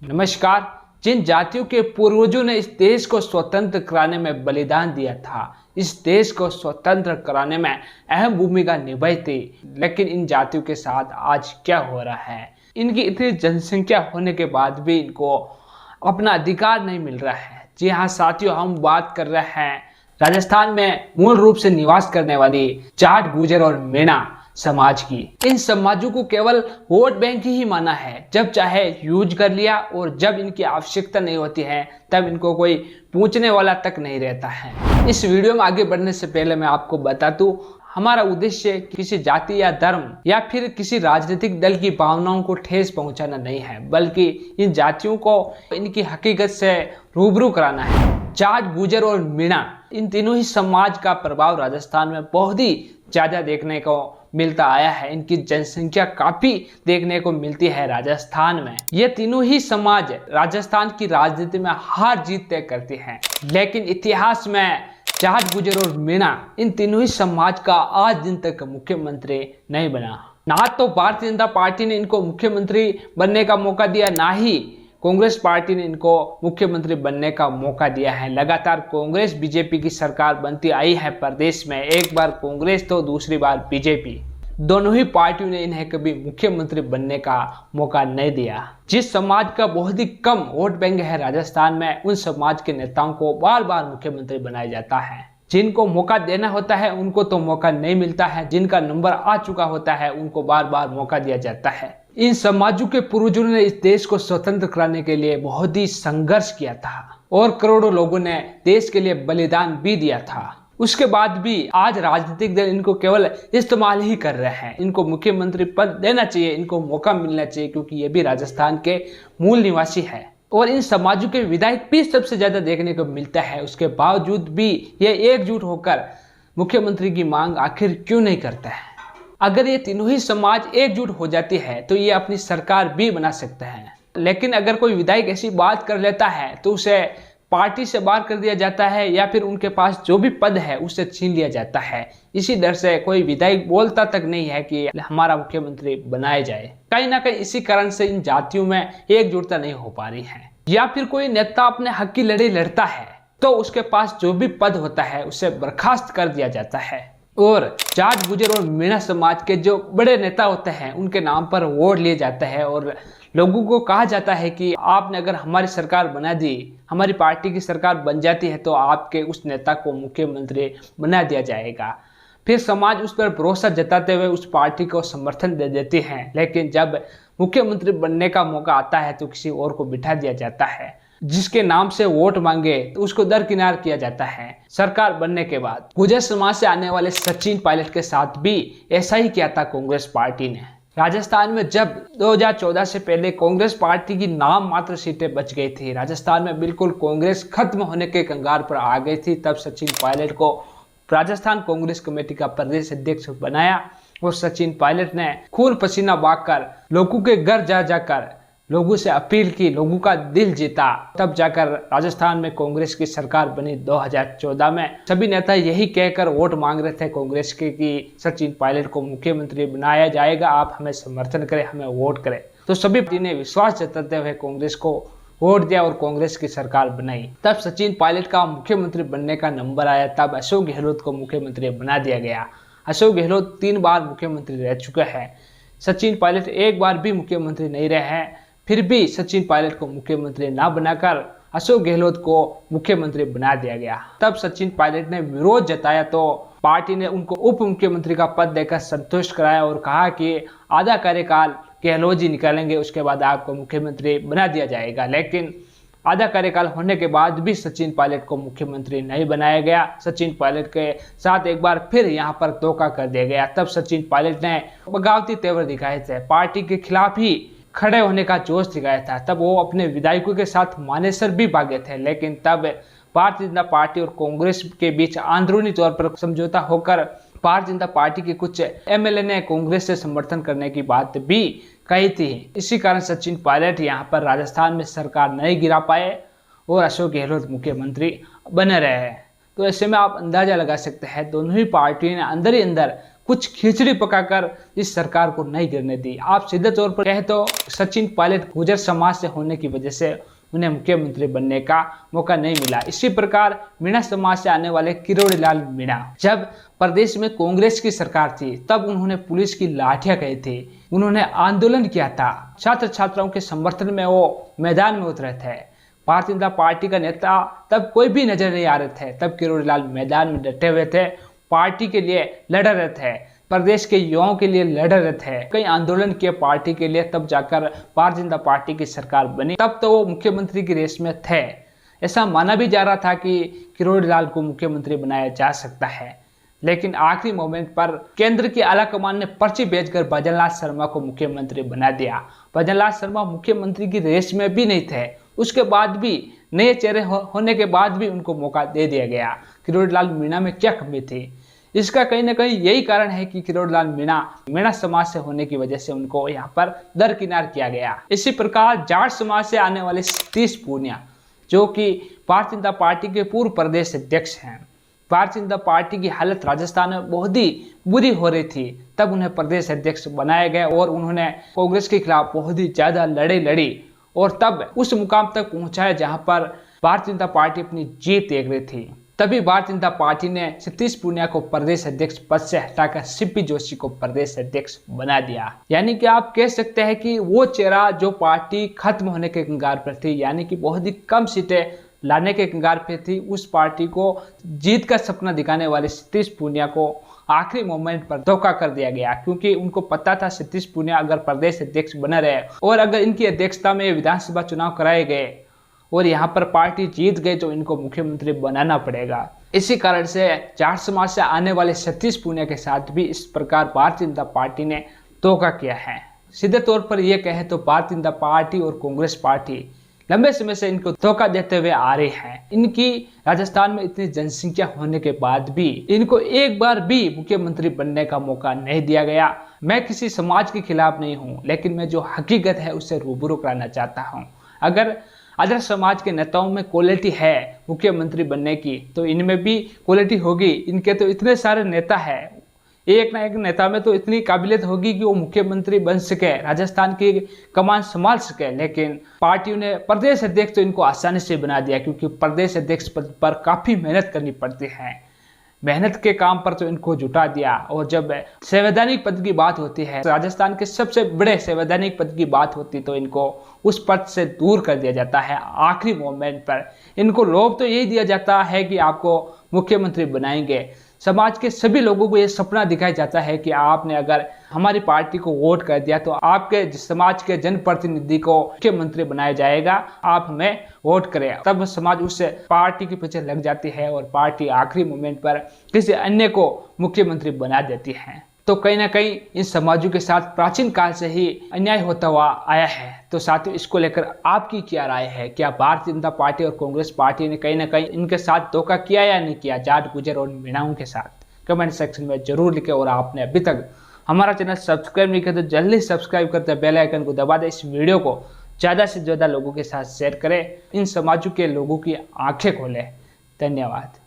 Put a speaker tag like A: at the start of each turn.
A: नमस्कार। जिन जातियों के पूर्वजों ने इस देश को स्वतंत्र कराने में बलिदान दिया था, इस देश को स्वतंत्र कराने में अहम भूमिका निभाई थी, लेकिन इन जातियों के साथ आज क्या हो रहा है? इनकी इतनी जनसंख्या होने के बाद भी इनको अपना अधिकार नहीं मिल रहा है। जी हाँ साथियों, हम बात कर रहे हैं राजस्थान में मूल रूप से निवास करने वाली जाट, गुर्जर और मेणा समाज की। इन समाजों को केवल वोट बैंक ही माना है, जब चाहे यूज कर लिया और जब इनकी आवश्यकता नहीं होती है तब इनको कोई पूछने वाला तक नहीं रहता है। इस वीडियो में आगे बढ़ने से पहले मैं आपको बता दूं, हमारा उद्देश्य किसी जाति या धर्म या फिर किसी राजनीतिक दल की भावनाओं को ठेस पहुंचाना नहीं है, बल्कि इन जातियों को इनकी हकीकत से रूबरू कराना है। जाट, गुर्जर और मीणा, इन तीनों ही समाज का प्रभाव राजस्थान में बहुत ही ज्यादा देखने को मिलता आया है। इनकी जनसंख्या काफी देखने को मिलती है राजस्थान में। ये तीनों ही समाज राजस्थान की राजनीति में हार जीत तय करती हैं, लेकिन इतिहास में जाट, गुर्जर और मीणा, इन तीनों ही समाज का आज दिन तक मुख्यमंत्री नहीं बना। ना तो भारतीय जनता पार्टी ने इनको मुख्यमंत्री बनने का मौका दिया, ना ही कांग्रेस पार्टी ने इनको मुख्यमंत्री बनने का मौका दिया है। लगातार कांग्रेस बीजेपी की सरकार बनती आई है प्रदेश में, एक बार कांग्रेस तो दूसरी बार बीजेपी। दोनों ही पार्टियों ने इन्हें कभी मुख्यमंत्री बनने का मौका नहीं दिया। जिस समाज का बहुत ही कम वोट बैंक है राजस्थान में, उन समाज के नेताओं को बार बार मुख्यमंत्री बनाया जाता है। जिनको मौका देना होता है उनको तो मौका नहीं मिलता है, जिनका नंबर आ चुका होता है उनको बार बार मौका दिया जाता है। इन समाजों के पूर्वजों ने इस देश को स्वतंत्र कराने के लिए बहुत ही संघर्ष किया था और करोड़ों लोगों ने देश के लिए बलिदान भी दिया था। उसके बाद भी आज राजनीतिक दल इनको केवल इस्तेमाल ही कर रहे हैं। इनको मुख्यमंत्री पद देना चाहिए, इनको मौका मिलना चाहिए, क्योंकि ये भी राजस्थान के मूल निवासी है और इन समाजों के विधायक भी सबसे ज्यादा देखने को मिलता है। उसके बावजूद भी ये एकजुट होकर मुख्यमंत्री की मांग आखिर क्यों नहीं करता है? अगर ये तीनों ही समाज एकजुट हो जाती है तो ये अपनी सरकार भी बना सकते हैं, लेकिन अगर कोई विधायक ऐसी बात कर लेता है तो उसे पार्टी से बाहर कर दिया जाता है या फिर उनके पास जो भी पद है उससे छीन लिया जाता है। इसी डर से कोई विधायक बोलता तक नहीं है कि हमारा मुख्यमंत्री बनाया जाए। कहीं ना कहीं इसी कारण से इन जातियों में एकजुटता नहीं हो पा रही है। या फिर कोई नेता अपने हक की लड़ाई लड़ता है तो उसके पास जो भी पद होता है उसे बर्खास्त कर दिया जाता है और जाट, गुर्जर और मीणा समाज के जो बड़े नेता होते हैं उनके नाम पर वोट लिए जाते हैं और लोगों को कहा जाता है कि आपने अगर हमारी सरकार बना दी, हमारी पार्टी की सरकार बन जाती है तो आपके उस नेता को मुख्यमंत्री बना दिया जाएगा। फिर समाज उस पर भरोसा जताते हुए उस पार्टी को समर्थन दे देती है, लेकिन जब मुख्यमंत्री बनने का मौका आता है तो किसी और को बिठा दिया जाता है। जिसके नाम से वोट मांगे तो उसको दरकिनार किया जाता है। सरकार बनने के बाद गुर्जर समाज से आने वाले सचिन पायलट के साथ भी ऐसा ही किया था कांग्रेस पार्टी ने। राजस्थान में जब 2014 से पहले कांग्रेस पार्टी की नाम मात्र सीटें बच गई थी, राजस्थान में बिल्कुल कांग्रेस खत्म होने के कगार पर आ गई थी, तब सचिन पायलट को राजस्थान कांग्रेस कमेटी का प्रदेश अध्यक्ष बनाया और सचिन पायलट ने खून पसीना बहाकर लोगों के घर जा जाकर लोगों से अपील की, लोगों का दिल जीता, तब जाकर राजस्थान में कांग्रेस की सरकार बनी 2014 में। सभी नेता यही कहकर वोट मांग रहे थे कांग्रेस के कि सचिन पायलट को मुख्यमंत्री बनाया जाएगा, आप हमें समर्थन करें, हमें वोट करें। तो सभी ने विश्वास जताते हुए कांग्रेस को वोट दिया और कांग्रेस की सरकार बनाई। तब सचिन पायलट का मुख्यमंत्री बनने का नंबर आया, तब अशोक गहलोत को मुख्यमंत्री बना दिया गया। अशोक गहलोत 3 बार मुख्यमंत्री रह चुके हैं, सचिन पायलट एक बार भी मुख्यमंत्री नहीं रहे हैं। फिर भी सचिन पायलट को मुख्यमंत्री ना बनाकर अशोक गहलोत को मुख्यमंत्री बना दिया गया। तब सचिन पायलट ने विरोध जताया तो पार्टी ने उनको उप मुख्यमंत्री का पद देकर संतुष्ट कराया और कहा कि आधा कार्यकाल गहलोत जी निकालेंगे, उसके बाद आपको मुख्यमंत्री बना दिया जाएगा। लेकिन आधा कार्यकाल होने के बाद भी सचिन पायलट को मुख्यमंत्री नहीं बनाया गया। सचिन पायलट के साथ एक बार फिर यहाँ पर धोखा कर दिया गया। तब सचिन पायलट ने बगावती तेवर दिखाए थे, पार्टी के खिलाफ ही खड़े होने का जोश दिखाया था। तब वो अपने विधायकों के साथ मानेसर भी भागे थे, लेकिन तब भारतीय जनता पार्टी और कांग्रेस के बीच अंदरूनी तौर पर समझौता होकर भारतीय जनता पार्टी के कुछ एमएलए ने कांग्रेस से समर्थन करने की बात भी कही थी। इसी कारण सचिन पायलट यहाँ पर राजस्थान में सरकार नहीं गिरा पाए और अशोक गहलोत मुख्यमंत्री बने रहे। तो ऐसे में आप अंदाजा लगा सकते हैं दोनों ही पार्टियों ने अंदर ही अंदर कुछ खिचड़ी पकाकर इस सरकार को नहीं गिरने दी। आप सीधे तौर पर कहें तो सचिन पायलट गुर्जर समाज से होने की वजह से उन्हें मुख्यमंत्री बनने का मौका नहीं मिला। इसी प्रकार मीणा समाज से आने वाले किरोड़ीलाल मीणा, जब प्रदेश में कांग्रेस की सरकार थी तब उन्होंने पुलिस की लाठियां कही थी, उन्होंने आंदोलन किया था, छात्र छात्राओं के समर्थन में वो मैदान में उतरे थे। भारतीय जनता पार्टी का नेता तब कोई भी नजर नहीं आ रहे थे, तब किरोड़ीलाल मैदान में डटे हुए थे, पार्टी के लिए लड़ रहे थे, प्रदेश के युवाओं के लिए लड़ रहे थे, कई आंदोलन किए पार्टी के लिए, तब जाकर भारतीय जनता पार्टी की सरकार बनी। तब तो वो मुख्यमंत्री की रेस में थे। ऐसा माना भी जा रहा था कि किरोड़ीलाल को मुख्यमंत्री बनाया जा सकता है, लेकिन आखिरी मोमेंट पर केंद्र की आलाकमान ने पर्ची भेजकर भजनलाल शर्मा को मुख्यमंत्री बना दिया। भजनलाल शर्मा मुख्यमंत्री की रेस में भी नहीं थे, उसके बाद भी नए चेहरे होने के बाद भी उनको मौका दे दिया गया। किरोड़ीलाल मीणा में क्या कमी थी? इसका कहीं ना कहीं यही कारण है कि किरोड़ीलाल मीणा समाज से होने की वजह से उनको यहाँ पर दरकिनार किया गया। इसी प्रकार जाट समाज से आने वाले सतीश पूनिया, जो कि भारतीय जनता पार्टी के पूर्व प्रदेश अध्यक्ष हैं, भारतीय जनता पार्टी की हालत राजस्थान में बहुत ही बुरी हो रही थी, तब उन्हें प्रदेश अध्यक्ष बनाया गया और उन्होंने कांग्रेस के खिलाफ बहुत ही ज्यादा लड़ी और तब उस मुकाम तक पहुंचाया जहां पर भारतीय जनता पार्टी अपनी जीत देख रही थी। तभी भारतीय जनता पार्टी ने सतीश पूनिया को प्रदेश अध्यक्ष पद से हटाकर सीपी जोशी को प्रदेश अध्यक्ष बना दिया। यानी कि आप कह सकते हैं कि वो चेहरा जो पार्टी खत्म होने के कगार पर थी, यानी कि बहुत ही कम सीटें लाने के कगार पे थी, उस पार्टी को जीत का सपना दिखाने वाले सतीश पूनिया को आखिरी मोमेंट पर धोखा कर दिया गया, क्योंकि उनको पता था सतीश पूनिया अगर प्रदेश अध्यक्ष बने रहे और अगर इनकी अध्यक्षता में विधानसभा चुनाव कराए गए और यहाँ पर पार्टी जीत गई तो इनको मुख्यमंत्री बनाना पड़ेगा। इसी कारण से जाट समाज से आने वाले सतीश पूनिया के साथ भी इस प्रकार भारतीय जनता पार्टी ने धोखा किया है। सीधे तौर पर यह कहे तो भारतीय जनता पार्टी और कांग्रेस पार्टी लंबे समय से इनको धोखा देते हुए आ रही है। इनकी राजस्थान में इतनी जनसंख्या होने के बाद भी इनको एक बार भी मुख्यमंत्री बनने का मौका नहीं दिया गया। मैं किसी समाज के खिलाफ नहीं हूँ, लेकिन मैं जो हकीकत है उससे रूबरू कराना चाहता हूँ। अगर अदर समाज के नेताओं में क्वालिटी है मुख्यमंत्री बनने की तो इनमें भी क्वालिटी होगी। इनके तो इतने सारे नेता हैं, एक ना एक नेता में तो इतनी काबिलियत होगी कि वो मुख्यमंत्री बन सके, राजस्थान की कमान संभाल सके, लेकिन पार्टियों ने प्रदेश अध्यक्ष तो इनको आसानी से बना दिया, क्योंकि प्रदेश अध्यक्ष पद पर काफी मेहनत करनी पड़ती है। मेहनत के काम पर तो इनको जुटा दिया। और जब संवैधानिक पद की बात होती है, राजस्थान के सबसे बड़े संवैधानिक पद की बात होती तो इनको उस पद से दूर कर दिया जाता है। आखिरी मोमेंट पर इनको लोभ तो यही दिया जाता है कि आपको मुख्यमंत्री बनाएंगे। समाज के सभी लोगों को यह सपना दिखाया जाता है कि आपने अगर हमारी पार्टी को वोट कर दिया तो आपके समाज के जनप्रतिनिधि को मुख्यमंत्री बनाया जाएगा, आप हमें वोट करें। तब समाज उस पार्टी के पीछे लग जाती है और पार्टी आखिरी मोमेंट पर किसी अन्य को मुख्यमंत्री बना देती है। तो कहीं ना कहीं इन समाजों के साथ प्राचीन काल से ही अन्याय होता हुआ आया है। तो साथियों, इसको लेकर आपकी क्या राय है? क्या भारतीय जनता पार्टी और कांग्रेस पार्टी ने कहीं ना कहीं इनके साथ धोखा किया या नहीं किया, जाट गुर्जर और मीणाओं के साथ? कमेंट सेक्शन में जरूर लिखें। और आपने अभी तक हमारा चैनल सब्सक्राइब नहीं किया तो जल्दी सब्सक्राइब करते बेल आइकन को दबा दें। इस वीडियो को ज़्यादा से ज़्यादा लोगों के साथ शेयर करें, इन समाजों के लोगों की आंखें खोलें। धन्यवाद।